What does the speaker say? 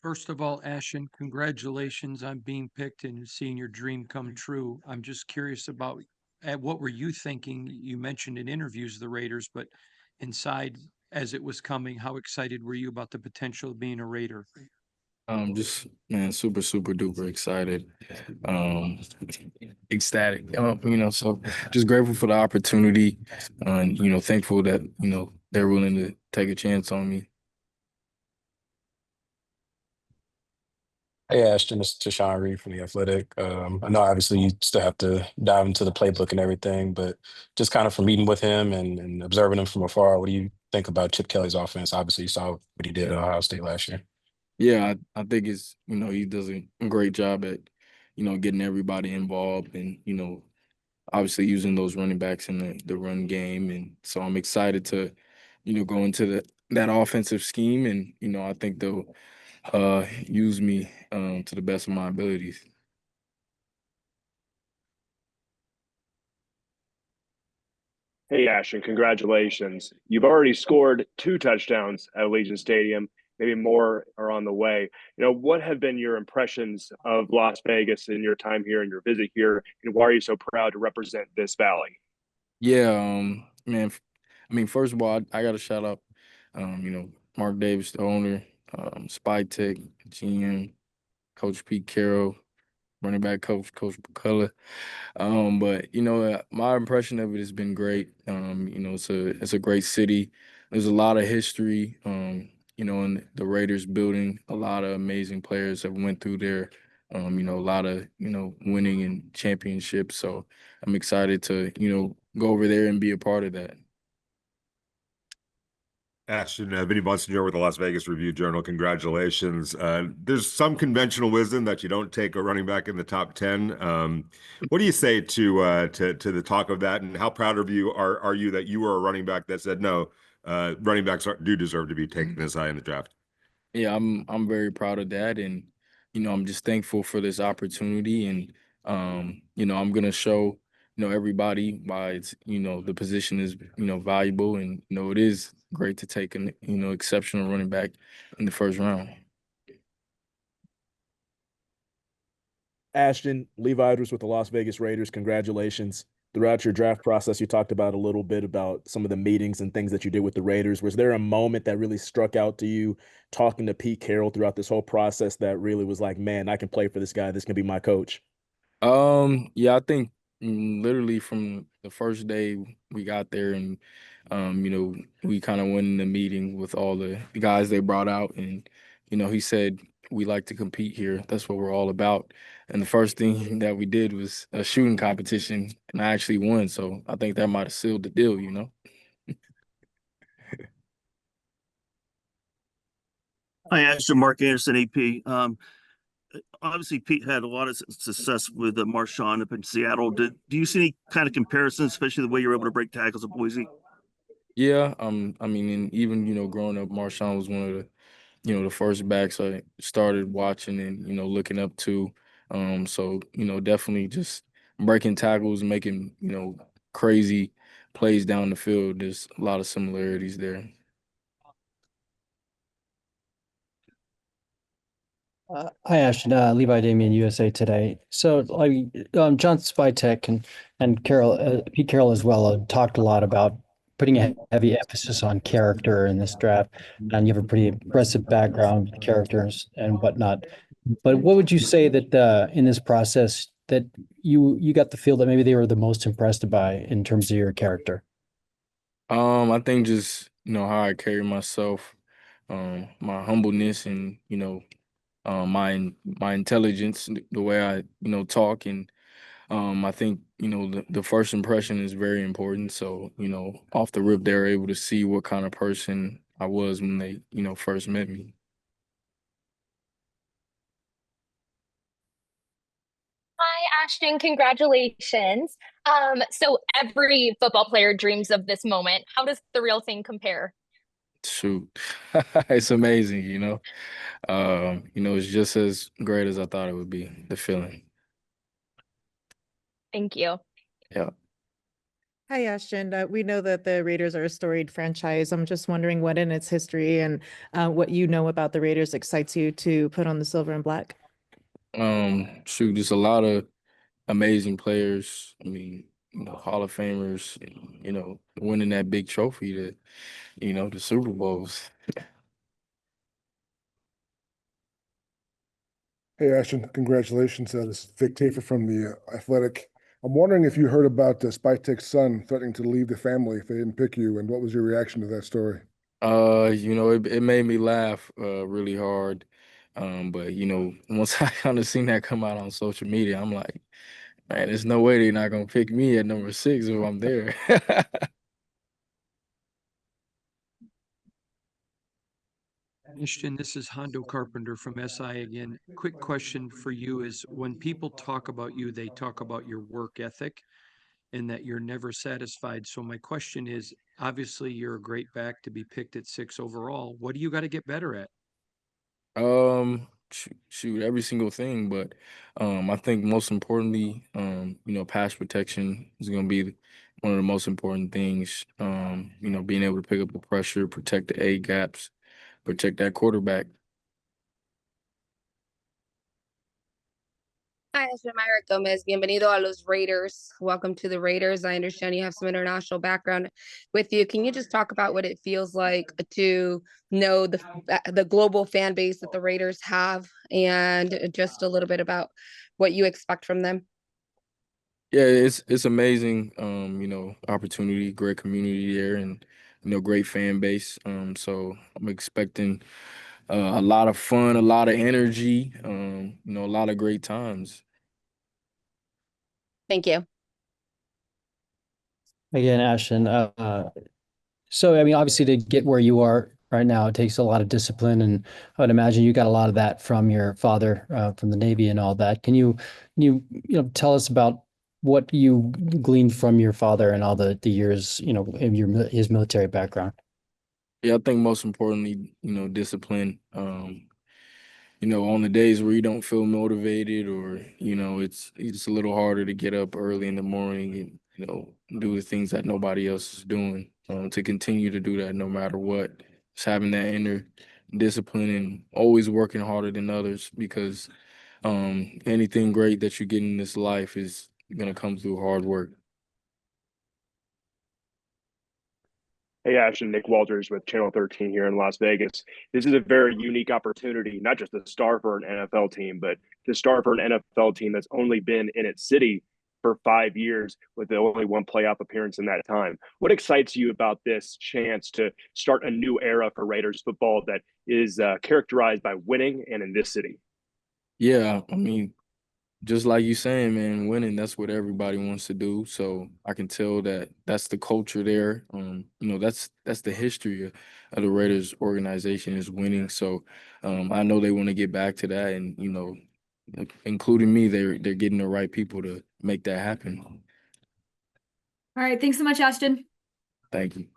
First of all, Ashton, congratulations on being picked and seeing your dream come true. I'm just curious about what were you thinking? You mentioned in interviews the Raiders, but inside as it was coming, how excited were you about the potential of being a Raider? Just man, super, super duper excited, um, ecstatic. So just grateful for the opportunity, and thankful that they're willing to take a chance on me. Hey, Ashton, it's Tashawn Reed from The Athletic. I know obviously you still have to dive into the playbook and everything, but just kind of from meeting with him and observing him from afar, what do you think about Chip Kelly's offense? Obviously, you saw what he did at Ohio State last year. Yeah, I think it's he does a great job at getting everybody involved and obviously using those running backs in the run game, and so I'm excited to go into that offensive scheme, and I think they'll use me to the best of my abilities. Hey, Ashton, congratulations. You've already scored two touchdowns at Allegiant Stadium. Maybe more are on the way. What have been your impressions of Las Vegas in your time here and your visit here? And why are you so proud to represent this valley? Yeah, man. I mean, first of all, I got to shout out, Mark Davis, the owner, Spy Tech, GM, Coach Pete Carroll, running back coach McCullough. But my impression of it has been great. It's a great city. There's a lot of history. In the Raiders building, a lot of amazing players have went through there. A lot of winning and championships. So I'm excited to go over there and be a part of that. Ashton, Vinny Bonsignor with the Las Vegas Review-Journal. Congratulations. There's some conventional wisdom that you don't take a running back in the top 10. What do you say to the talk of that, and how proud of you are you that you were a running back that said no, running backs do deserve to be taken this high in the draft? Yeah, I'm very proud of that, and I'm just thankful for this opportunity, and I'm gonna show everybody why it's the position is valuable, and it is great to take an exceptional running back in the first round. Ashton, Levi Idris with the Las Vegas Raiders, congratulations. Throughout your draft process, you talked about a little bit about some of the meetings and things that you did with the Raiders. Was there a moment that really struck out to you talking to Pete Carroll throughout this whole process that really was like, man, I can play for this guy. This can be my coach? Yeah, I think literally from the first day we got there, and we kind of went in the meeting with all the guys they brought out, and he said we like to compete here. That's what we're all about. And the first thing that we did was a shooting competition, and I actually won. So I think that might have sealed the deal. Hi, Ashton, Mark Anderson, AP. Obviously, Pete had a lot of success with Marshawn up in Seattle. Do you see any kind of comparisons, especially the way you're able to break tackles at Boise? Yeah, I mean, and even growing up, Marshawn was one of the first backs I started watching and looking up to. So definitely just breaking tackles, making crazy plays down the field. There's a lot of similarities there. Hi, Ashton. Levi Damien, USA Today. So, John Spytek and Pete Carroll as well, talked a lot about putting a heavy emphasis on character in this draft, and you have a pretty impressive background with characters and whatnot. But what would you say that in this process that you got the feel that maybe they were the most impressed by in terms of your character? I think just how I carry myself, my humbleness, and my intelligence, the way I talk, and I think the first impression is very important. So off the rip, they're able to see what kind of person I was when they first met me. Hi, Ashton. Congratulations. So every football player dreams of this moment. How does the real thing compare? Shoot, it's amazing. It's just as great as I thought it would be. The feeling. Thank you. Yeah. Hi, Ashton. We know that the Raiders are a storied franchise. I'm just wondering what in its history and what you know about the Raiders excites you to put on the silver and black. Shoot, just a lot of amazing players. I mean, Hall of Famers, winning that big trophy, the Super Bowls. Hey, Ashton, congratulations. This is Vic Tafer from the Athletic. I'm wondering if you heard about Spytek's son threatening to leave the family if they didn't pick you, and what was your reaction to that story? It made me laugh really hard. But once I kind of seen that come out on social media, I'm like, man, there's no way they're not gonna pick me at number 6 if I'm there. Ashton, this is Hondo Carpenter from SI again. Quick question for you is when people talk about you, they talk about your work ethic and that you're never satisfied. So my question is, obviously you're a great back to be picked at 6 overall. What do you got to get better at? Shoot, every single thing, but I think most importantly, pass protection is gonna be one of the most important things. Being able to pick up the pressure, protect the A gaps, protect that quarterback. Hi, soy Myra Gomez. Bienvenido a los Raiders. Welcome to the Raiders. I understand you have some international background with you. Can you just talk about what it feels like to know the global fan base that the Raiders have, and just a little bit about what you expect from them? Yeah, it's amazing. Opportunity, great community there, and great fan base. So I'm expecting a lot of fun, a lot of energy, a lot of great times. Thank you. Again, Ashton, so I mean, obviously to get where you are right now, it takes a lot of discipline, and I would imagine you got a lot of that from your father, from the Navy and all that. Can you tell us about what you gleaned from your father and all the years, in his military background? Yeah, I think most importantly, discipline. On the days where you don't feel motivated or, it's a little harder to get up early in the morning and, do the things that nobody else is doing, to continue to do that no matter what. It's having that inner discipline and always working harder than others because anything great that you get in this life is going to come through hard work. Hey, Ashton, Nick Walters with Channel 13 here in Las Vegas. This is a very unique opportunity, not just to star for an NFL team, but to star for an NFL team that's only been in its city for 5 years with only one playoff appearance in that time. What excites you about this chance to start a new era for Raiders football that is characterized by winning and in this city? Yeah, I mean, just like you saying, man, winning, that's what everybody wants to do. So I can tell that that's the culture there. That's the history of the Raiders organization is winning. So I know they want to get back to that, and including me, they're getting the right people to make that happen. All right. Thanks so much, Ashton. Thank you.